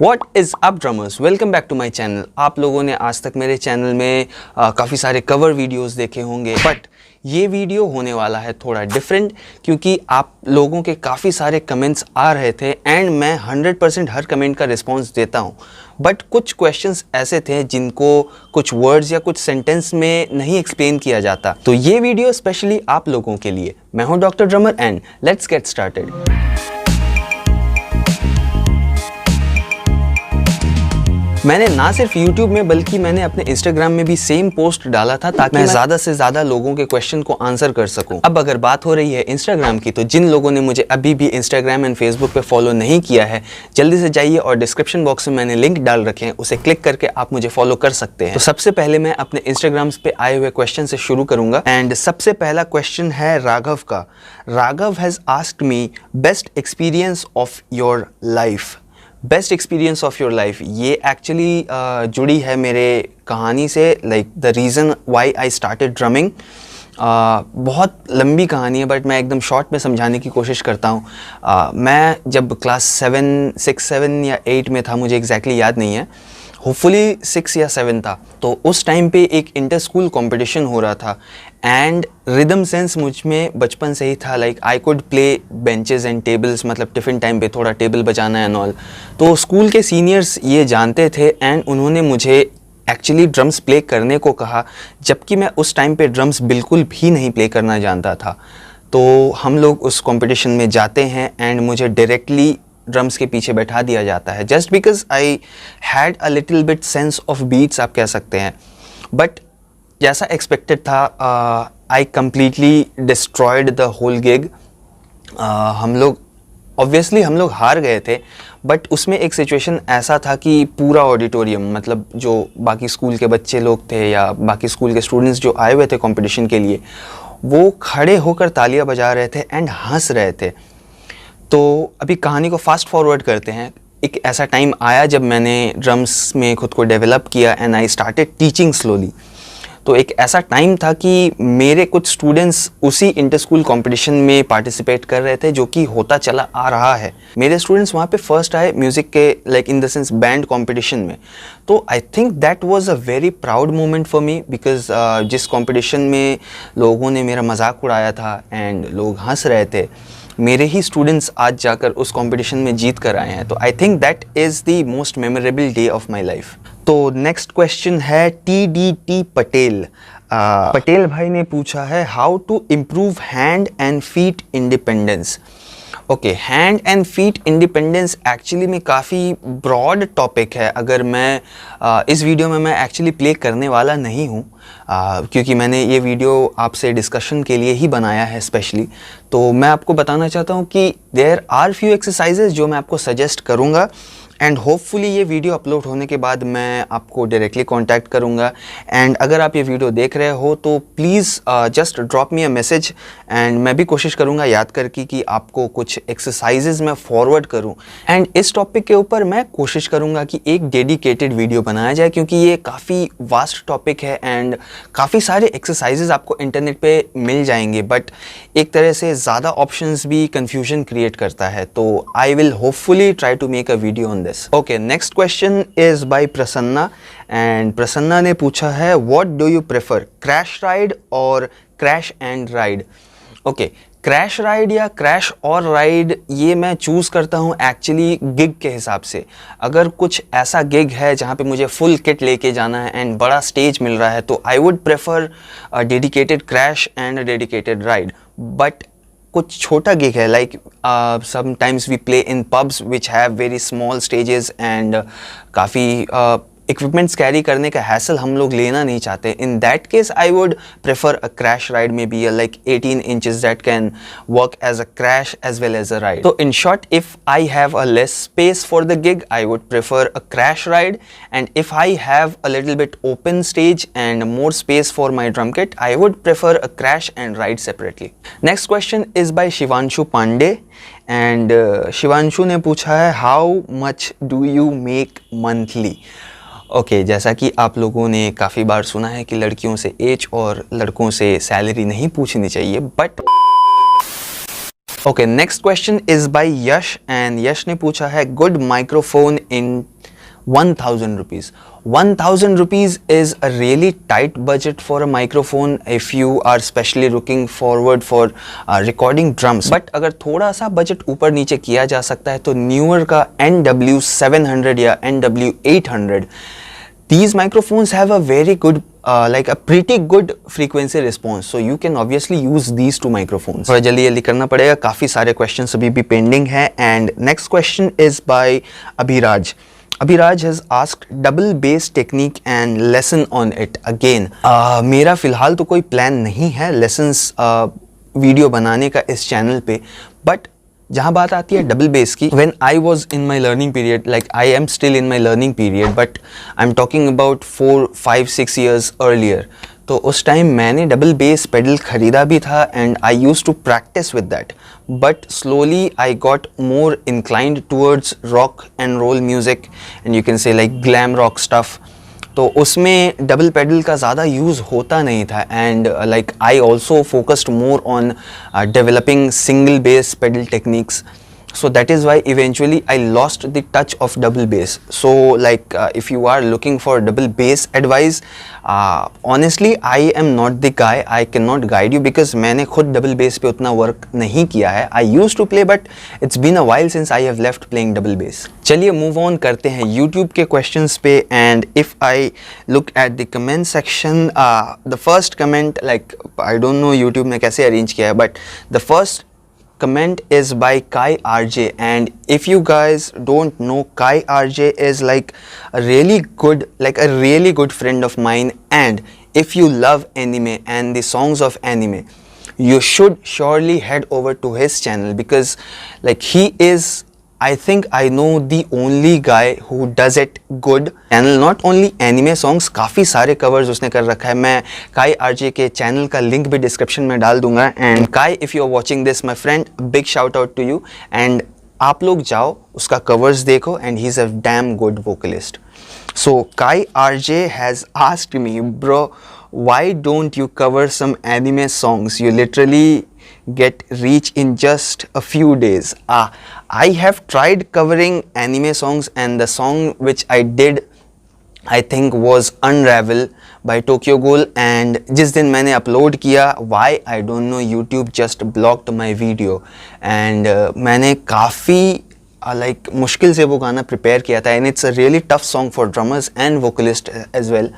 What is up drummers? Welcome back to my channel. आप लोगों ने आज तक मेरे चैनल में काफ़ी सारे कवर वीडियोस देखे होंगे, बट ये वीडियो होने वाला है थोड़ा डिफरेंट क्योंकि आप लोगों के काफ़ी सारे कमेंट्स आ रहे थे एंड मैं 100% हर कमेंट का रिस्पांस देता हूँ, बट कुछ क्वेश्चंस ऐसे थे जिनको कुछ वर्ड्स या कुछ सेंटेंस में नहीं एक्सप्लेन किया जाता। तो ये वीडियो स्पेशली आप लोगों के लिए। मैं हूँ doctor drummer and let's get started. मैंने ना सिर्फ YouTube में बल्कि मैंने अपने Instagram में भी सेम पोस्ट डाला था ताकि मैं ज़्यादा से ज़्यादा लोगों के क्वेश्चन को आंसर कर सकूं। अब अगर बात हो रही है Instagram की, तो जिन लोगों ने मुझे अभी भी Instagram एंड Facebook पे फॉलो नहीं किया है, जल्दी से जाइए और डिस्क्रिप्शन बॉक्स में मैंने लिंक डाल रखे हैं, उसे क्लिक करके आप मुझे फॉलो कर सकते हैं। तो सबसे पहले मैं अपने Instagrams पे आए हुए क्वेश्चन से शुरू करूँगा एंड सबसे पहला क्वेश्चन है राघव का। Raghav has asked me best experience of your life. Best experience of your life, ये एक्चुअली जुड़ी है मेरे कहानी से, like the reason why I started drumming. बहुत लंबी कहानी है बट मैं एकदम शॉर्ट में समझाने की कोशिश करता हूँ। मैं जब क्लास 7 या 8 में था, मुझे एग्जैक्टली याद नहीं है, होपफुली 6 या 7 था, तो उस टाइम पे एक इंटर स्कूल कॉम्पिटिशन हो रहा था एंड रिदम सेंस मुझ में बचपन से ही था। Like I could play benches and tables, मतलब टिफ़िन टाइम पे थोड़ा टेबल बजाना एंड ऑल। तो स्कूल के सीनियर्स ये जानते थे एंड उन्होंने मुझे एक्चुअली ड्रम्स प्ले करने को कहा, जबकि मैं उस टाइम पे ड्रम्स बिल्कुल भी नहीं प्ले करना जानता था। तो हम लोग उस कॉम्पिटिशन में जाते हैं एंड मुझे डायरेक्टली ड्रम्स के पीछे बैठा दिया जाता है, just because I had a little bit sense of beats, आप कह सकते हैं। बट जैसा एक्सपेक्टेड था, I completely destroyed the whole gig. हम लोग हार गए थे, बट उसमें एक सिचुएशन ऐसा था कि पूरा ऑडिटोरियम, मतलब जो बाकी स्कूल के बच्चे लोग थे या बाकी स्कूल के स्टूडेंट्स जो आए हुए थे कंपटीशन के लिए, वो खड़े होकर तालियां बजा रहे थे एंड हंस रहे थे। तो अभी कहानी को फास्ट फॉरवर्ड करते हैं। एक ऐसा टाइम आया जब मैंने ड्रम्स में खुद को डेवलप किया and I started teaching slowly. तो एक ऐसा टाइम था कि मेरे कुछ स्टूडेंट्स उसी इंटर स्कूल कॉम्पिटिशन में पार्टिसिपेट कर रहे थे जो कि होता चला आ रहा है। मेरे स्टूडेंट्स वहाँ पे फर्स्ट आए म्यूज़िक के, like in the sense band competition में। तो I think that was a very proud moment for me, because जिस कॉम्पिटिशन में लोगों ने मेरा मजाक उड़ाया था एंड लोग हंस रहे थे, मेरे ही स्टूडेंट्स आज जाकर उस कंपटीशन में जीत कर आए हैं। तो I think that is the most memorable day of my life. तो नेक्स्ट क्वेश्चन है TDT पटेल। पटेल भाई ने पूछा है how to improve hand and feet independence. Okay, hand and feet independence actually में काफ़ी ब्रॉड टॉपिक है। अगर मैं इस वीडियो में मैं एक्चुअली प्ले करने वाला नहीं हूँ, क्योंकि मैंने ये वीडियो आपसे डिस्कशन के लिए ही बनाया है स्पेशली। तो मैं आपको बताना चाहता हूँ कि देयर आर फ्यू एक्सरसाइजेज जो मैं आपको सजेस्ट करूँगा एंड होपफुली ये वीडियो अपलोड होने के बाद मैं आपको डायरेक्टली कांटेक्ट करूँगा। एंड अगर आप ये वीडियो देख रहे हो तो please just drop me a message and मैं भी कोशिश करूँगा याद करके कि आपको कुछ एक्सरसाइजेज मैं फॉरवर्ड करूँ। एंड इस टॉपिक के ऊपर मैं कोशिश करूँगा कि एक डेडिकेटेड वीडियो बनाया जाए, क्योंकि ये काफ़ी वास्ट टॉपिक है एंड काफ़ी सारे एक्सरसाइजेज आपको इंटरनेट पे मिल जाएंगे, बट एक तरह से ज़्यादा ऑप्शंस भी कन्फ्यूजन क्रिएट करता है। तो I will hopefully try to make a video on this. Okay, next question is by Prasanna and Prasanna ने पूछा है what do you prefer, crash ride और crash and ride? Okay, crash ride या crash और ride ये मैं चूज़ करता हूँ एक्चुअली गिग के हिसाब से। अगर कुछ ऐसा गिग है जहाँ पे मुझे फुल किट लेके जाना है एंड बड़ा स्टेज मिल रहा है, तो I would prefer dedicated crash and dedicated ride. But कुछ छोटा गिग है, like sometimes we play in pubs which have very small stages and काफ़ी इक्विपमेंट्स कैरी करने का हैसल हम लोग लेना नहीं चाहते। In that case I would prefer a crash ride may be like 18 inches that can work as a crash as well as a ride. तो in short, if I have a less space for the gig I would prefer a crash ride, and if I have a little bit open stage and more space for my drum kit I would prefer a crash and ride separately. Next question is by Shivanshu Pandey and Shivanshu ने पूछा है how much do you make monthly. Okay, जैसा कि आप लोगों ने काफ़ी बार सुना है कि लड़कियों से एज और लड़कों से सैलरी नहीं पूछनी चाहिए, but Okay, next question is by Yash, and Yash ने पूछा है good microphone in 1000 rupees. 1000 rupees is a really tight budget for a microphone if you are specially looking forward for recording drums. But अगर थोड़ा सा budget ऊपर नीचे किया जा सकता है तो न्यूअर का NW700 या NW800, these microphones have a very good like a pretty good frequency response, so you can obviously use these two microphones. थोड़ा जल्दी जल्दी करना पड़ेगा, काफ़ी सारे questions अभी भी pending है. And next question is by Abhiraj. Abhiraj has asked double bass technique and lesson on it again. मेरा फ़िलहाल तो कोई plan नहीं है lessons वीडियो बनाने का इस चैनल पे, but जहाँ बात आती है डबल बेस की, when I was in my learning period, like I am still in my learning period, but I'm talking about 4, 5, 6 years earlier. तो उस टाइम मैंने डबल बेस पेडल ख़रीदा भी था and I used to practice with that. But slowly I got more inclined towards rock and roll music, and you can say like glam rock stuff. तो उसमें double pedal का ज़्यादा use होता नहीं था, and like I also focused more on developing single base pedal techniques. So that is why eventually I lost the touch of double bass. So like if you are looking for double bass advice, honestly I am not the guy. I cannot guide you because मैंने खुद double bass पे उतना work नहीं किया है. I used to play but it's been a while since I have left playing double bass. चलिए move on करते हैं YouTube के questions पे. And if I look at the comment section, the first comment, like I don't know YouTube ने कैसे arrange किया है, but the first comment is by Kairj, and if you guys don't know, Kairj is like a really good friend of mine, and if you love anime and the songs of anime, you should surely head over to his channel because like he is, I think I know the only guy who does it good. Channel not only anime songs, काफ़ी सारे covers उसने कर रखा है. मैं Kairj के channel का link भी description में डाल दूंगा. And Kai, if you are watching this, my friend, big shout out to you. And आप लोग जाओ उसका covers देखो, and he's a damn good vocalist. So Kairj has asked me, bro, why don't you cover some anime songs? You literally get reach in just a few days. I have tried covering anime songs, and the song which I did, I think, was Unravel by Tokyo Ghoul. And जिस दिन मैंने upload किया, why I don't know, YouTube just blocked my video. And मैंने काफ़ी like मुश्किल से वो गाना prepare किया था, and it's a really tough song for drummers and vocalists as well.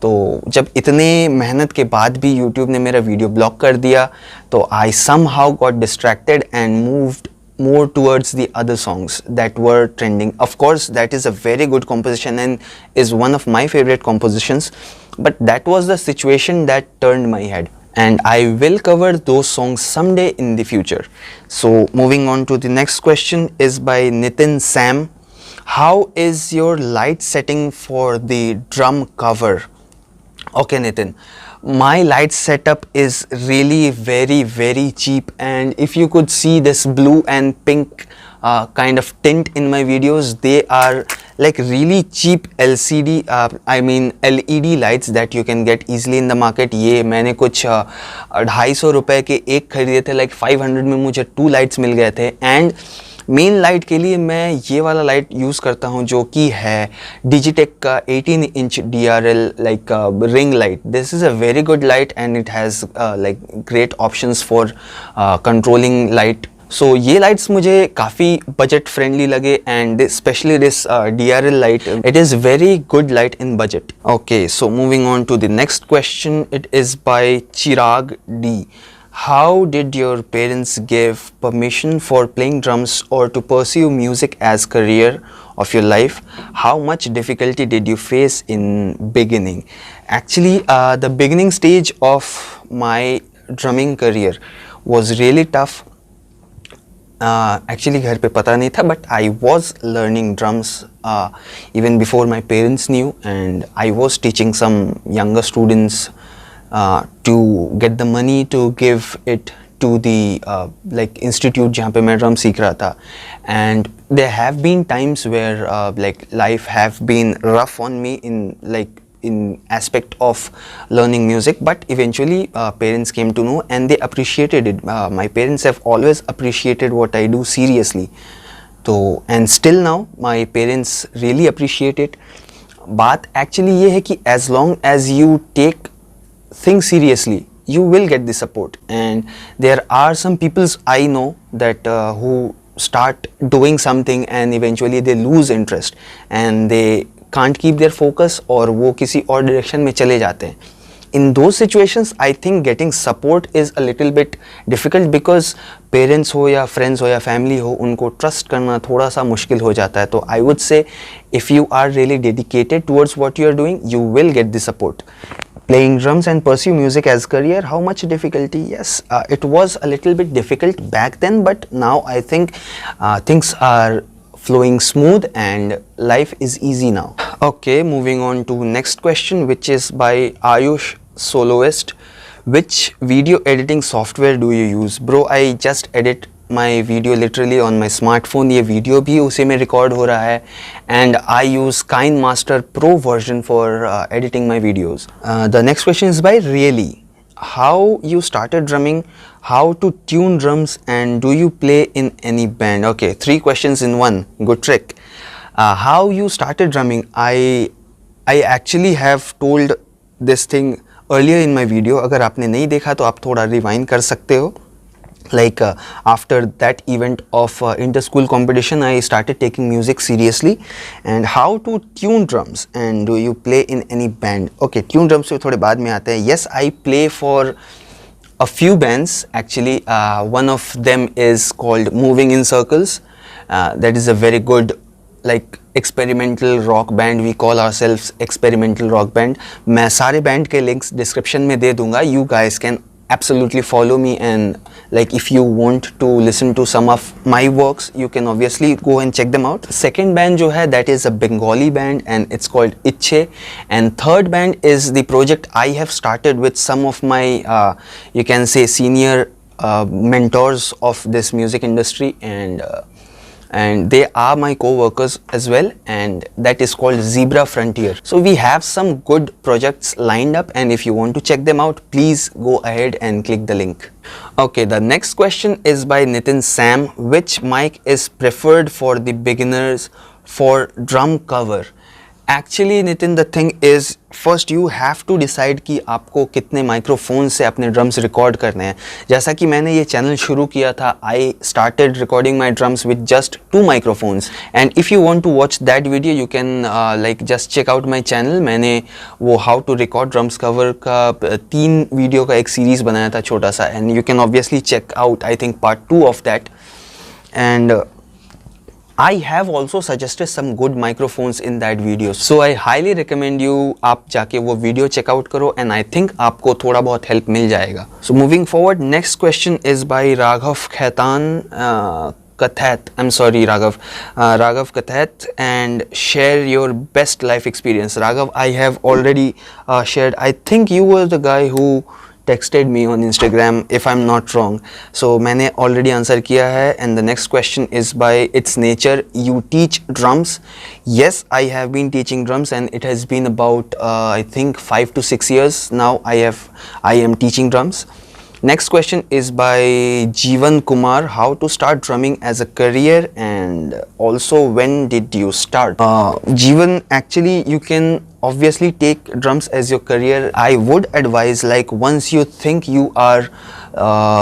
तो जब इतने मेहनत के बाद भी YouTube ने मेरा वीडियो ब्लॉक कर दिया, तो I somehow got distracted and moved more towards the other songs that were trending. Of course, that is a very good composition and is one of my favorite compositions, but that was the situation that turned my head, and I will cover those songs someday in the future. So moving on to the next question is by Nitin Sam. How is your light setting for the drum cover? Okay, Nitin, my light setup is really very cheap, and if you could see this blue and pink kind of tint in my videos, they are like really cheap LCD I mean LED lights that you can get easily in the market. ये मैंने कुछ 250 रुपए के एक खरीदे थे, like 500 में मुझे 2 लाइट्स मिल गए थे. एंड मेन लाइट के लिए मैं ये वाला लाइट यूज़ करता हूँ जो कि है डिजिटेक का 18 inch DRL like ring light. This is a very good light and it has like great options for controlling light. So ये lights मुझे काफ़ी budget friendly लगे, and especially this DRL light, it is very good light in budget. Okay, so moving on to the next question, it is by Chirag D. How did your parents give permission for playing drums or to pursue music as career of your life? How much difficulty did you face in beginning? Actually, the beginning stage of my drumming career was really tough. Actually घर पे पता नहीं था, but I was learning drums even before my parents knew, and I was teaching some younger students to get the money to give it to the like institute जहाँ पे मैं drum सीख रहा था. And there have been times where like life have been rough on me in like in aspect of learning music, but eventually parents came to know and they appreciated it. My parents have always appreciated what I do seriously. So, and still now my parents really appreciate it. बात actually ये है कि as long as you take things seriously, you will get the support. And there are some peoples I know that who start doing something and eventually they lose interest and they can't keep their focus और वो किसी और direction में चले जाते हैं. In those situations, I think getting support is a little bit difficult because parents हो या friends हो या family हो, उनको trust करना थोड़ा सा मुश्किल हो जाता है. तो I would say if you are really dedicated towards what you are doing, you will get the support. Playing drums and pursue music as career, how much difficulty? Yes, it was a little bit difficult back then, but now I think things are flowing smooth and life is easy now. Okay, moving on to next question, which is by Ayush Soloist. Which video editing software do you use? Bro, I just edit my video literally on my smartphone. ये video भी उसी में record हो रहा है and I use KineMaster Pro version for editing my videos. The next question is by Really. How you started drumming, how to tune drums, and do you play in any band? Okay, 3 questions in one. Good trick. How you started drumming? I actually have told this thing earlier in my video. अगर आपने नहीं देखा तो आप थोड़ा rewind कर सकते हो. Like after that event of inter-school competition, I started taking music seriously. And how to tune drums, and do you play in any band? Okay, tune drums से थोड़े बाद में आते हैं. Yes, I play for a few bands actually. One of them is called Moving in Circles. That is a very good like experimental rock band. We call ourselves experimental rock band. मैं सारे band के links description में दे दूँगा. You guys can absolutely follow me, and like if you want to listen to some of my works, you can obviously go and check them out. Second band जो है, that is a Bengali band and it's called Ichhe. And third band is the project I have started with some of my you can say senior mentors of this music industry, and they are my co-workers as well, and that is called Zebra Frontier. So we have some good projects lined up, and if you want to check them out, please go ahead and click the link. Okay, the next question is by Nitin Sam. Which mic is preferred for the beginners for drum cover? Actually Nitin, the thing is, first you have to decide कि आपको कितने microphone से अपने drums record करने हैं. जैसा कि मैंने ये चैनल शुरू किया था, I started recording my drums with just 2 microphones, and if you want to watch that video, you can like just check out my channel. मैंने वो how to record drums cover का 3 वीडियो का एक series बनाया था छोटा सा, and you can obviously check out I think part 2 of that. And I have also suggested some good microphones in that video, so I highly recommend you आप जाके वो video check out करो, and I think आपको थोड़ा बहुत help मिल जाएगा. So moving forward, next question is by Raghav Khaitan Kathat. I'm sorry Raghav. Raghav Kathat, and share your best life experience. Raghav, I have already shared. I think you were the guy who texted me on Instagram if I'm not wrong. So मैंने already answer किया है. And the next question is by Its Nature. You teach drums? Yes, I have been teaching drums, and it has been about I think 5 to 6 years now. I am teaching drums. Next question is by Jeevan Kumar. How to start drumming as a career, and also when did you start? Jeevan, actually you can obviously take drums as your career. I would advise, like, once you think you are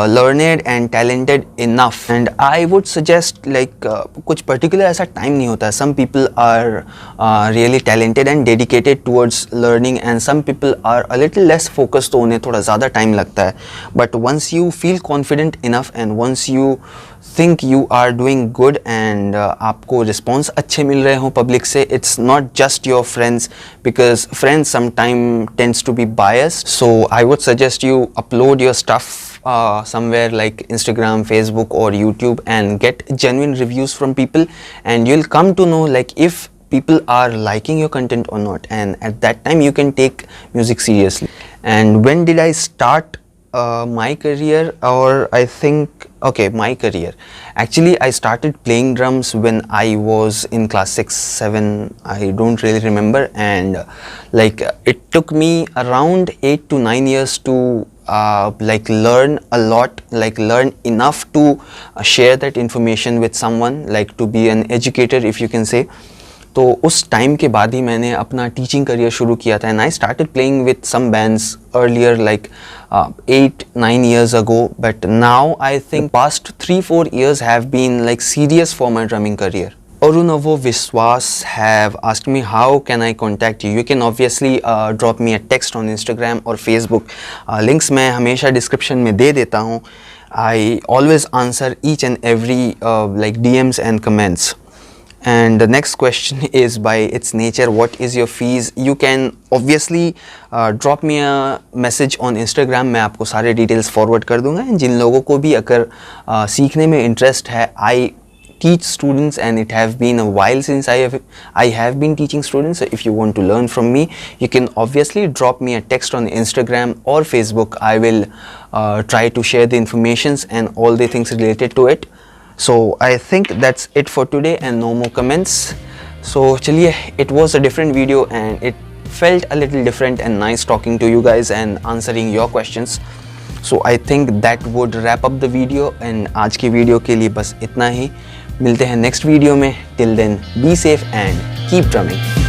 learned and talented enough, and I would suggest like कुछ particular ऐसा time नहीं होता. Some people are really talented and dedicated towards learning, and some people are a little less focused, तो उन्हें थोड़ा ज़्यादा time लगता है. But once you feel confident enough, and once you think you are doing good, and आपको response अच्छे मिल रहे हो public से, it's not just your friends, because friends sometimes tends to be biased. So I would suggest you upload your stuff somewhere like Instagram, Facebook or YouTube, and get genuine reviews from people, and you'll come to know like if people are liking your content or not, and at that time you can take music seriously. And when did I start my career, or I think, okay, my career. Actually, I started playing drums when I was in class 6, 7, I don't really remember, and like it took me around 8 to 9 years to like learn a lot, like learn enough to share that information with someone, like to be an educator if you can say. तो उस time के बाद ही मैंने अपना teaching career शुरू किया था, and I started playing with some bands earlier like 8-9 years ago, but now I think past 3-4 years have been like serious for my drumming career. Arunavo Viswas have asked me how can I contact you. You can obviously drop me a text on Instagram or Facebook. Links मैं हमेशा description में दे देता हूँ. I always answer each and every like DMs and comments. And the next question is by its nature, what is your fees? You can obviously drop me a message on Instagram. मैं आपको सारे details forward कर दूंगा. And जिन लोगों को भी अगर सीखने में interest है, I teach students and it have been a while since I have been teaching students. So if you want to learn from me, you can obviously drop me a text on Instagram or Facebook. I will try to share the informations and all the things related to it. So I think that's it for today and no more comments. So chaliye, it was a different video and it felt a little different and nice talking to you guys and answering your questions. So I think that would wrap up the video, and आज के video के लिए बस इतना ही. मिलते हैं next video में. Till then, be safe and keep drumming.